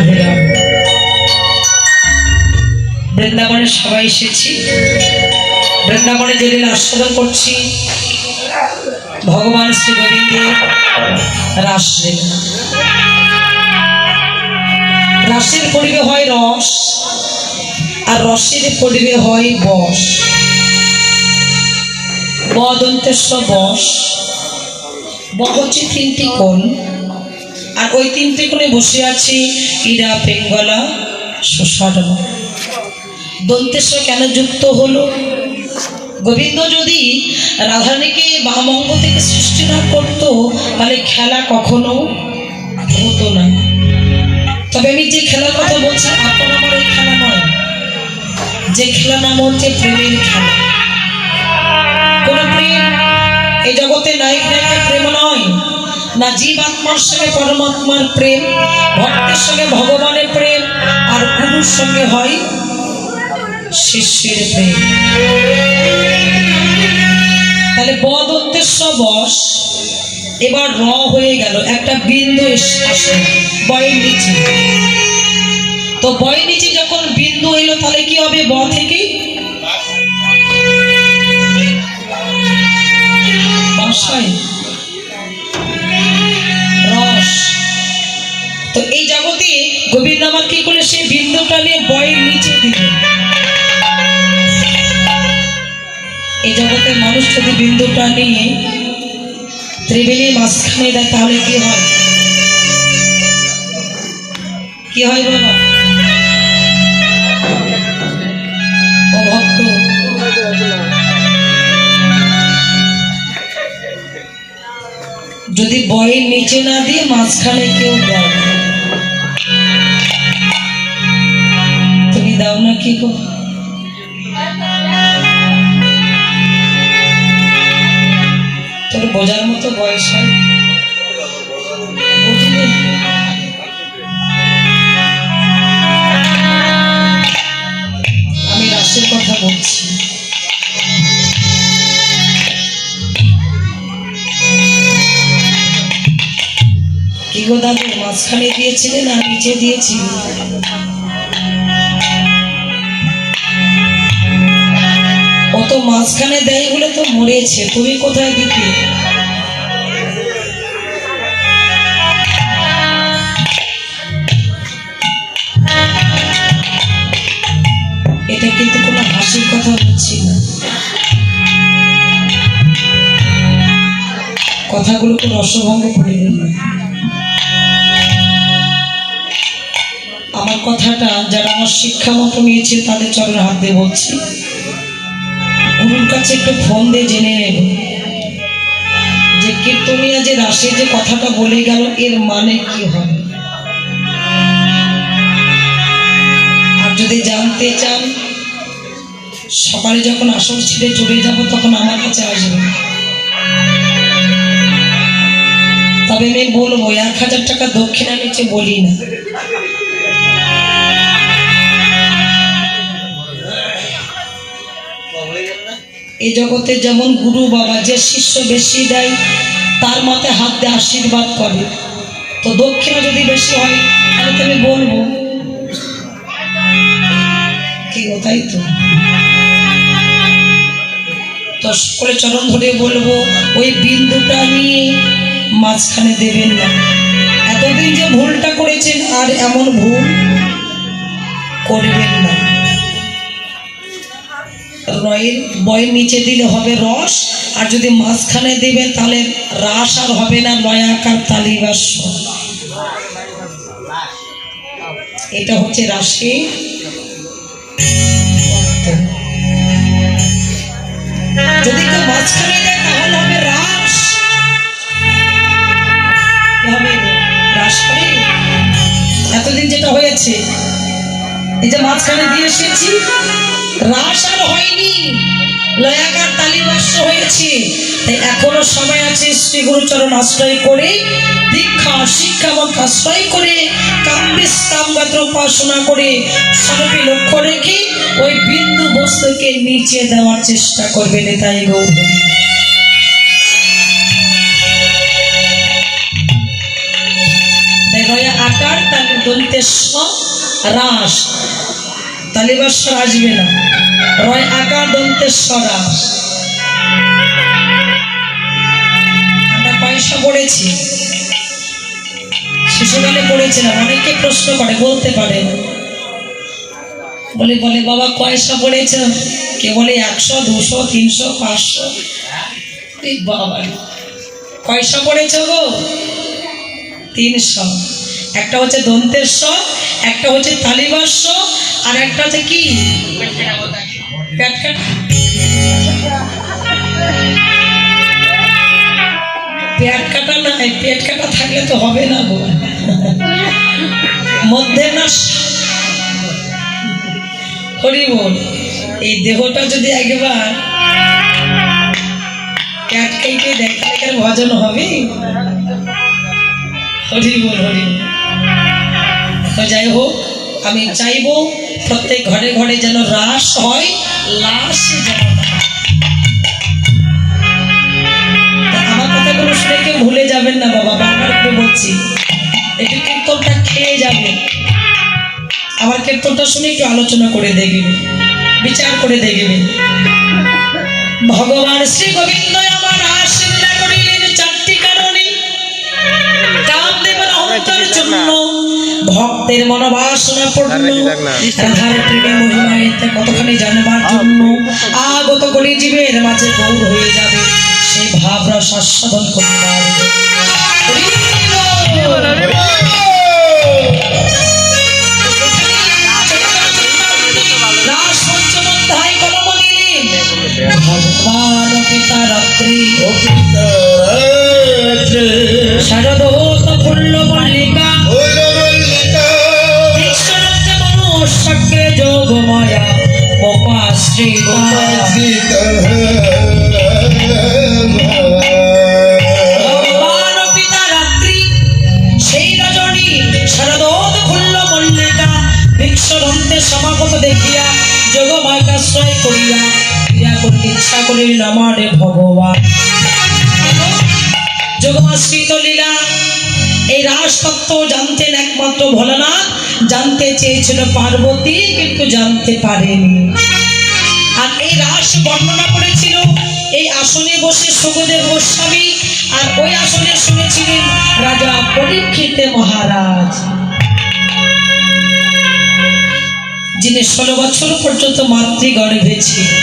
প্রভুরাম। বৃন্দাবনে সবাই এসেছি, বৃন্দাবনে যে লীলা আস্বাদন করছি ভগবান শ্রী গোবিন্দের রাসলীলা। রাসের পরিবে হয় রস, আর রসের পরিবে হয় বস। বদন্তেশ্ব বস, ব হচ্ছে তিনটি কোণ, আর ওই তিনটি কোণে বসে আছে ইরা পিঙ্গলা সুষম। দন্তেশ্ব কেন যুক্ত হলো? গোবিন্দ যদি রাধারানীকে বামঙ্গ থেকে সৃষ্টি না করতো তাহলে খেলা কখনো হতো না। তবে আমি যে খেলার কথা বলছি আপনার আমার এই খেলা নয়, যে খেলা নাম হচ্ছে প্রেমের খেলা। কোন প্রেম এই জগতে নায়ক নায়িকার প্রেম নয়, না জীবাত্মার সঙ্গে পরমাত্মার প্রেম, ভক্তের সঙ্গে ভগবানের প্রেম, আর গুরুর সঙ্গে হয় শিষ্যের প্রেম। তাহলে বদন্তেশ্ব বস, এবার র হয়ে গেল, একটা বিন্দু আসে বয়ের নিচে। তো বয়ের নিচে যখন বিন্দু এলো তাহলে কি হবে? ব থেকে রস। তো এই জগতে গোবিন্দ আমার কি করলে? সে বিন্দুটা নিয়ে বয়ের নিচে দিলেন। এই জগতে মানুষ যদি বিন্দুটা নিয়ে ত্রিবেণীর মাঝখানে দেয় তাহলে কি হয়? কি হয় বাবা? ও ভক্ত, যদি বয়ের নিচে না দিয়ে মাঝখানে কেউ দেয়, তুমি দাও না কি গো? তোর বোঝার মতো বয়স হয়, আমি রাসের কথা বলছি। কি গো দাদু, মাঝখানে দিয়েছিলেন আর নিচে দিয়েছিলেন? ও তো মাঝখানে দেয় বলে তো মরেছে, তুমি কোথায় দিতে? এটা কিন্তু কোনো হাসির কথা বলছি না, কথাগুলোকে রসভঙ্গ করিলেন না। আমার কথাটা যারা আমার শিক্ষা মতো নিয়েছে তাদের চরণে হাত দিয়ে বলছি, গুরুর কাছে একটু ফোন দিয়ে জেনে নেব যে কীর্তনিয়া যে রাসে যে কথাটা বলে গেল এর মানে কি হবে। আর যদি জানতে চান সকালে যখন আসর ছিঁড়ে চলে যাব তখন আমার কাছে আসবে। তবে আমি বলবো 1000 টাকা দক্ষিণা নিচে বলি না। এই জগতে যেমন গুরু বাবা যে শিষ্য বেশি দেয় তার মতে হাত দিয়ে আশীর্বাদ করে, তো দক্ষিণা যদি বেশি হয় তাহলে তো আমি বলবো কি গো, তাই তো? তো সকলে চরণ ধরে বলবো ওই বিন্দুটা নিয়ে মাঝখানে দেবেন না। এতদিন যে ভুলটা করেছেন আর এমন ভুল করবেন না। বয়ের নিচে দিলে হবে রস, আর যদি মাঝখানে দেবেন তাহলে রাস আর হবে না, লয়াকার তালিবাস্য। এটা হচ্ছে রাশি। যদি কেউ মাঝখানে দেয় তাহলে হবে রাস, হবে রাস করে। এতদিন যেটা হয়েছে এই যে মাঝখানে দিয়ে এসেছি, রাস আর হয়নি, লয়াকার তালিবাস্য হয়েছে। তাই এখনো সময় আছে শ্রী গুরুচরণ আশ্রয় করে, দীক্ষা শিক্ষা মন্ত্র আশ্রয় করে, কাম্বিস কামগাত্র উপাসনা করে স্বরূপে লক্ষ্য রেখে ওই বিন্দু বস্তুকে নিচে দেওয়ার চেষ্টা করবেন। তাই গৌর তাই লয়া আকার তালি দন্তেশ্ব রাস, তালিবাস্বর আসবে না, রয় আকার দন্তেশ্ব রাস। আমরা পয়সা পড়েছি, শিশুকালে পড়েছিলাম। অনেকে প্রশ্ন করে, বলতে পারে, বলে বাবা কয়সা পড়েছ? কে বলে 100, 200, 300, 500। বাবা কয়সা পড়েছ গো? 300। একটা হচ্ছে দন্তেশ্ব, একটা হচ্ছে তালিবাস্য, আর একটা হচ্ছে কি পেট কাটা। পেট কাটা না, পেট কাটা থাকলে তো হবে না গো। মধ্যে না হরি বল, এই দেহটা যদি একবার পেট কেটে দেখালে ভজন হবে? হরি বল, হরি বল। তো যাই হোক, আমি চাইবো প্রত্যেক ঘরে ঘরে যেন রাস হয়, লাশ যেন না। আমার কথাগুলো শুনে কেউ ভুলে যাবেন না বাবা, বারবার করে বলছি। একটু কীর্তনটা খেয়ে যাবে, আমার কীর্তনটা শুনে একটু আলোচনা করে দেখবে, বিচার করে দেখবে। ভগবান শ্রী গোবিন্দ আমার আশীর্বাদ করিলেন 4টি কারণে। কামদেবের অহংকারের জন্য, ভক্তের মনোবাসনা পূর্ণ, রাধার প্রেমে মহিমায়িতে কতখানি জানবার জন্য, আগত কলি জীবের মাঝে গৌর হয়ে যাবে, সেই ভাব রস আস্বাদন করতে পারবে। ভগবান পিতা রাত্রি শারদোত ফুল্ল মল্লিকা মনুষ্যক্রে যোগমায়া মোপাশ্রিতা। ভগবান পিতা রাত্রি সেই রজনী শারদোত ফুল্ল মল্লিকা ভিক্ষরন্তে সমাগত দেখিয়া যোগমায়াশ্রয় করিয়া ক্রিয়া করতে ইচ্ছা করিলেন আমার ভগবান। যোগমাশ্রিত লীলা এই রাস তত্ত্ব জানতেন একমাত্র ভোলানাথ, জানতে চেয়েছিল পার্বতী, কিন্তু জানতে পারেনি। আর এই রাস বর্ণনা করেছিল এই আসনে বসে সুখদেব গোস্বামী, আর ওই আসনে শুনেছিলেন রাজা পরীক্ষিত মহারাজ, যিনি 16 বছর পর্যন্ত মাতৃগর্ভে ছিলেন।